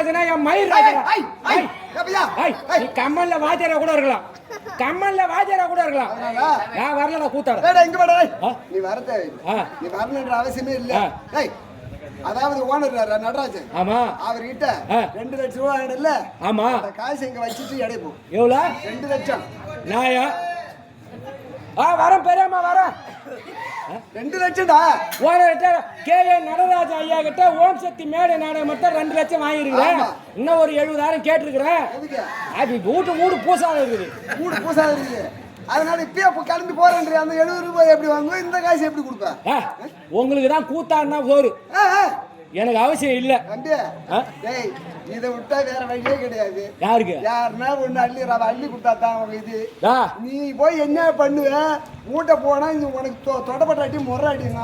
நடராஜனா என் மயிர் ராஜனா. நீ கம்மல்ல வாத்தியாரா கூட இருக்கலாம், கம்மல்ல வாத்தியாரா கூட இருக்கலாம். நான் வரல, நான் கூத்தாட. இங்க வாடா. நீ வரதே நீ வரணுன்ற அவசியமே இல்ல. அதாவது ஓனர் நடராஜன், ஆமா, அவர்கிட்ட 2 லட்சம் ரூபாய் இல்ல. ஆமா, அந்த காசு இங்க வச்சிட்டு எடை போ. எவ்வளவு? 2 லட்சம். நாயா வரேன் பெரியம்மா, வரேன். 2 லட்சம்டா. ஓனர்கிட்ட கே.ஏ. நடராஜ ஐயா கிட்ட ஓம் சக்தி மேடை நாடகம் மட்டும் 2 லட்சம் வாங்கிருக்கிறேன். இன்னும் ஒரு 70,000 கேட்டிருக்கிறேன். அது வீடு பூசாத இருக்குது, வீடு பூசாத இருக்குது. அதனால இப்பயே கிளம்பி போறேன். அந்த 70 ரூபாய் எப்படி வாங்குவேன்? இந்த காசு எப்படி கொடுப்பேன்? உங்களுக்கு தான் கூத்தாடினா போரு, எனக்கு அவசியம் இல்ல. டேய், இதை விட்டா வேற வழியே கிடையாது. யாருக்கு? யாருன்னா ஒண்ணு அள்ளி கொடுத்தா தான் இது. நீ போய் என்ன பண்ணுவ? மூட்டை போனா உனக்கு தொடப்பட்டாட்டி முறை அடிங்க.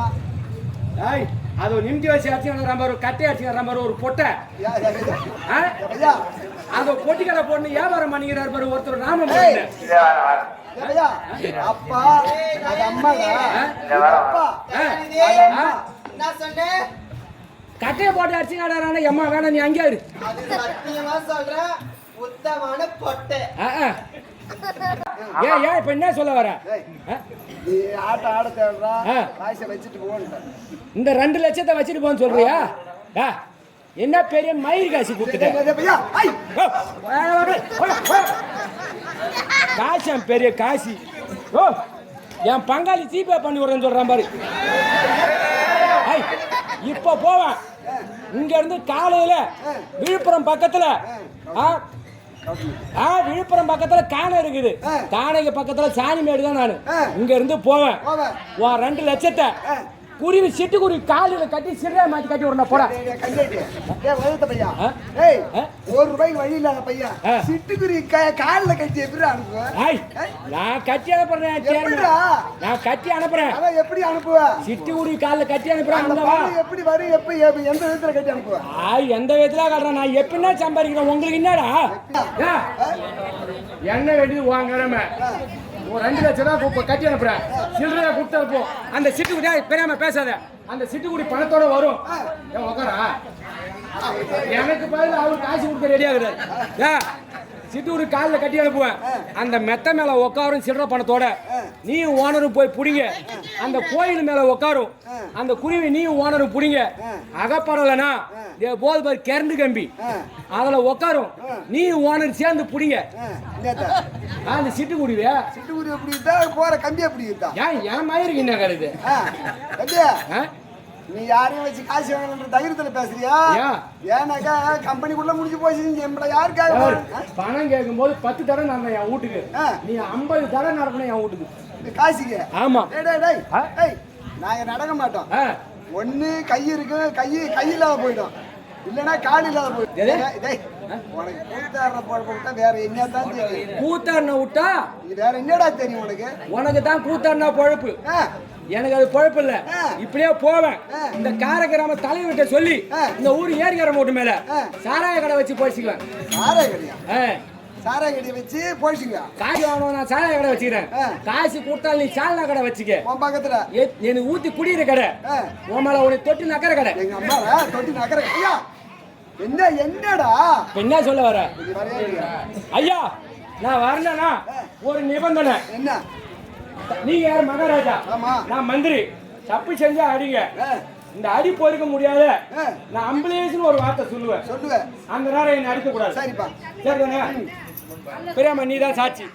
அது ஒரு நிமிஷம் வச்சு அடிச்சு ஒரு கட்டை அடிச்சு ஒரு பொட்டை அது பொட்டிக்கடை போட்டு வியாபாரம் பண்ணிக்கிறார் பாரு ஒருத்தர். நாம அப்பா அது அம்மா கட்டையை போட்டு அடிச்சுக்காடாரான அம்மா வேணாம், நீ அங்கே இரு. ஏன் இப்ப என்ன சொல்ல வர? நீ ஆட்ட ஆட தேடுறா, காசை வச்சுட்டு போன்னு. இந்த 2 லட்சத்தை வச்சுட்டு போன்னு சொல்றியா? என்ன பெரிய மயிர் காசு கொடுத்துட்டேன். காசு பெரிய காசு. என் பங்காளி ஜிபே பண்ணி விடுறேன்னு சொல்றான் பாரு. இப்ப போவேன் இங்க இருந்து காலையில விழுப்புரம் பக்கத்துல விழுப்புரம் பக்கத்துல காணை இருக்குது. காணைக்கு பக்கத்துல சாணிமேடு தான். நானு இங்க இருந்து போவேன். 2 லட்சத்தை குருவி சிட்டுக்குருவி காலில கட்டி சிறையா மாத்தி கட்டி விடணும். போட ₹1 வழி இல்லாத பையன் சிட்டுக்குருவி காலில கட்டி எப்படி அனுப்புவேன்? நான் கட்டி அனுப்புறேன். நான் கட்டி அனுப்புறேன். எப்படி அனுப்புவேன்? சிட்டுக்குருவி காலில கட்டி அனுப்புறேன். எப்படி வரும்? எந்த விதத்துல கட்டி அனுப்புவேன்? எந்த விதத்துல காட்டுறேன்? நான் எப்படின்னா சம்பாதிக்கிறேன். உங்களுக்கு என்னடா என்ன வேண்டியது வாங்குறமே? 2 லட்சம் தான் கட்டி அனுப்புறேன். சில்லறையா கொடுத்து இருப்போம். அந்த சிட்டுக்குடி பெரியாம பேசாத. அந்த சிட்டுக்குடி பணத்தோட வரும். உக்காரா எனக்கு பதில் அவரு காசு கொடுக்க ரெடி ஆகுறாரு. சிட்டுக்குடி காலில் கட்டி அனுப்புவேன். அந்த மெத்த மேல உட்காரும் சில்லற பணத்தோட. நீயும் ஓனரும் போய் புடிங்க. அந்த கோயில் மேல உட்காரும் அந்த குருவி. நீயும் ஓனரும் புடிங்க. அகப்படலைன்னா போது பாரு கரண்டு கம்பி அதுல உட்காரும். நீ ஓனர் சேர்ந்து புடிங்க. அந்த சிட்டுக்குருவி எப்படி போற கம்பி எப்படி இருக்கா? என் மயிருக்கு என்ன கருது? நீ யாரையும் வச்சு காசு வாங்கணுன்ற தைரியத்துல பேசுறியா? ஏன்னாக்கா கம்பெனிக்குள்ள முடிஞ்சு போச்சு. யாருக்காக பணம் கேட்கும் போது 10 தடவை நடந்தேன் என் வீட்டுக்கு. நீ 50 தடவை நடக்கணும் என் வீட்டுக்கு காசுக்கு. ஆமா, நாங்க நடக்க மாட்டோம். ஒண்ணு கை இருக்கு, கை இல்லாத போயிடும், இல்லன்னா கால் இல்லாத போயிடும். உனக்கு கூத்தாடுற போட்டா வேற என்னதான் தெரியும்? கூத்தாடின விட்டா வேற என்னடா தெரியும் உனக்கு? உனக்கு தான் கூத்தாடினா பொழப்பு. எனக்கு அது பொழப்பு இல்ல. இப்படியே போவேன். இந்த காரகிராம தலைவர்கிட்ட சொல்லி இந்த ஊர் ஏரிகார மூட்டு மேல சாராய கடை வச்சு போயிச்சுக்குவேன். சாராய கடையா? சாராய கடையை வச்சு போயிடுச்சுங்க. காசு வாங்கணும், நான் சாராய கடை வச்சுக்கிறேன். காசு கொடுத்தாலும் நீ சால்னா கடை வச்சுக்க. உன் பக்கத்துல எனக்கு ஊத்தி குடிக்கிற கடை. உன் மேல உனக்கு தொட்டி நக்கற கடை. எங்க அம்மா தொட்டி நக்கற ஐயா என்னடா என்ன சொல்ல வர? ஐயா நான் வரலனா ஒரு நிபந்தனை. என்ன? நீங்க யார்? மகாராஜா. நான் மந்திரி. தப்பு செஞ்சா அடிங்க. இந்த அடி பொறுக்க முடியாத நான் அம்புலேஸ்னு ஒரு வார்த்தை சொல்லுவேன். அந்த நேரம் என்ன அடிக்க கூடாது. சரிப்பா, சரிதானே? பெரியம்மா நீ தான் சாட்சி.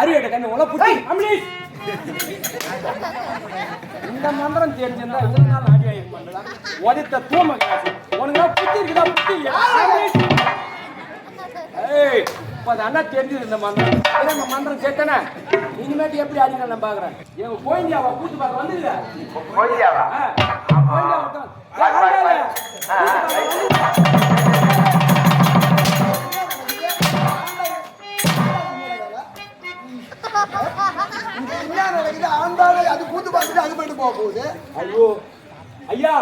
அரியட்ட கண்ணு உழப்பு இந்த மந்திரம் தெரிஞ்சிருந்தா இவ்வளவு நாள் அடி ஆயிருப்பாங்களா? உதைத்த தூம உனக்கு புத்தி இருக்குதா? புத்தி இப்ப அண்ணா தெரிஞ்சது இந்த மந்திரம். இந்த மந்திரம் சேர்த்தன இனிமேட்டு எப்படி அடிக்க நான் பாக்குறேன். எங்க கோயிந்தியாவா கூட்டு பார்க்க வந்துருக்க? அது கூத்து பார்த்துட்டு அது போயிட்டு போக போகுது. ஐயோ ஐயா,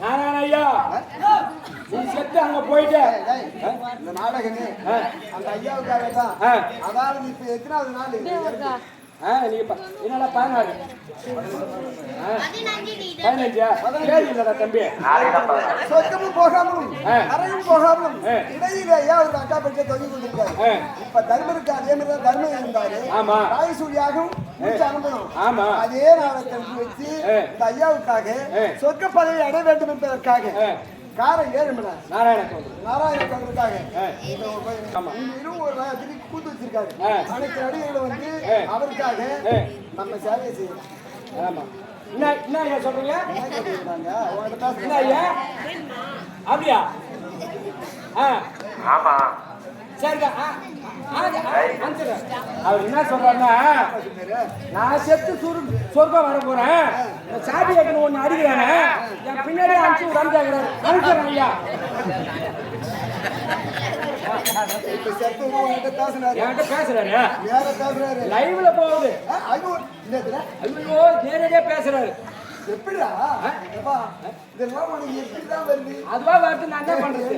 நாராயண ஐயா, நீ செத்து அங்க போயிட்ட. இந்த நாடகமே அந்த ஐயாவுக்காக தான். அதாவது இப்ப எத்தனாவது நாள்? நீங்க என்னடா 16 15 கேள்வி இல்லடா தம்பி. சொர்க்கமும் போகாமலும் அறையும் போகாமலும் இடையில ஏன் ஒரு அக்கா பட்ச தொங்கி கொண்டிருக்காரு. இப்ப தர்மருக்கு அதே மாதிரி தான் தர்மம் இருந்தாரு. ராயசூரியாகவும் அனுப்பணும். அதே நாளை தள்ளி வச்சு இந்த ஐயாவுக்காக சொர்க்க பதவி அடைய வேண்டும் என்பதற்காக காரம் ஏழுமடா நாராயணக்காக ஒரு கூத்து வச்சிருக்காரு. அனைத்து நடிகர்களை வந்து அவருக்காக நம்ம சேவையை செய்யணும். ஆமா என்ன சொல்றீங்க? அப்படியா? ஆமா சரிக்கா. அவர் என்ன சொல்றாருன்னா, நான் செத்து சொர்க்கம் வர போறேன், சாதி ஏக்கணும் ஒண்ணு அடிக்கிறானே, என் பின்னாடி அனுப்பிச்சு விடான்னு கேட்கிறாரு. அனுப்பிடுறேன் ஐயா. பேசுறாரு லைவ்ல போகுது. ஐயோ நேரடியா பேசுறாரு. எப்படிடா இதெல்லாம் உனக்கு எப்படிதான் வருது? அதுவா வருது. நான் என்ன பண்றது?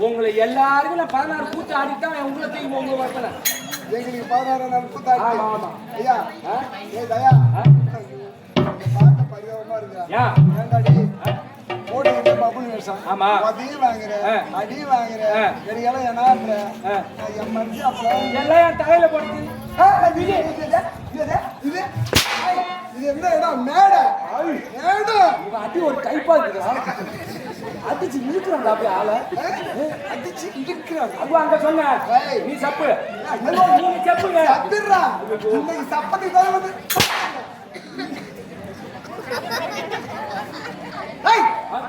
உங்களை எல்லாருக்கும் நான் 16 கூத்து ஆடித்தான் உங்களை தூக்கி உங்களை வரல. எங்களுக்கு 16 நாள் கூத்து ஆடி. ஐயா தயா பார்க்க பரிதாபமா இருக்கா? ஏன்டாடி ஓடி பப்புனு வேஷம். ஆமா அடி வாங்குற எல்லாம் என்ன என் மனசு அப்புறம் எல்லாம் என் தலையில போடுது. இது என்ன இடம்? மேடை அடி ஒரு கைப்பா இருக்குதா? அடிச்சு இழுக்கிறாங்க அப்படி ஆள அடிச்சு இழுக்கிறாங்க. அது அங்க சொன்ன நீ சப்பு நீ சப்புங்க சப்பிடுறா. இன்னைக்கு சப்பத்துக்கு தான் வந்து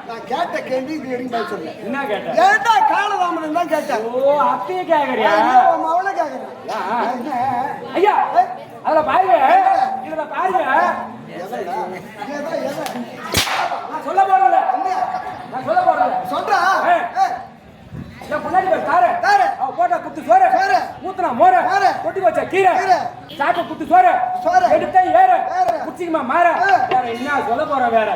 நான் கேட்ட கேள்வி இது வரைக்கும் பதில் சொல்ல. என்ன கேட்ட? ஏன்டா காலராமன் தான் கேட்டேன். ஓ அப்படியே கேக்குறியா? அவளை கேக்குறேன். ஐயா அதுல பாருங்க, இதுல பாருங்க. நான் சொல்ல போறல, நான் சொல்ல போறல. சொல்றா நான் முன்னாடி தாரே அவ போட்டா குத்து சோறு ஊத்துனா மோர கொட்டி வச்ச கீரை சாப்பிட்டு குத்து சோறு எடுத்தா ஏற குச்சிக்குமா மாற வேற என்ன சொல்ல போற? வேற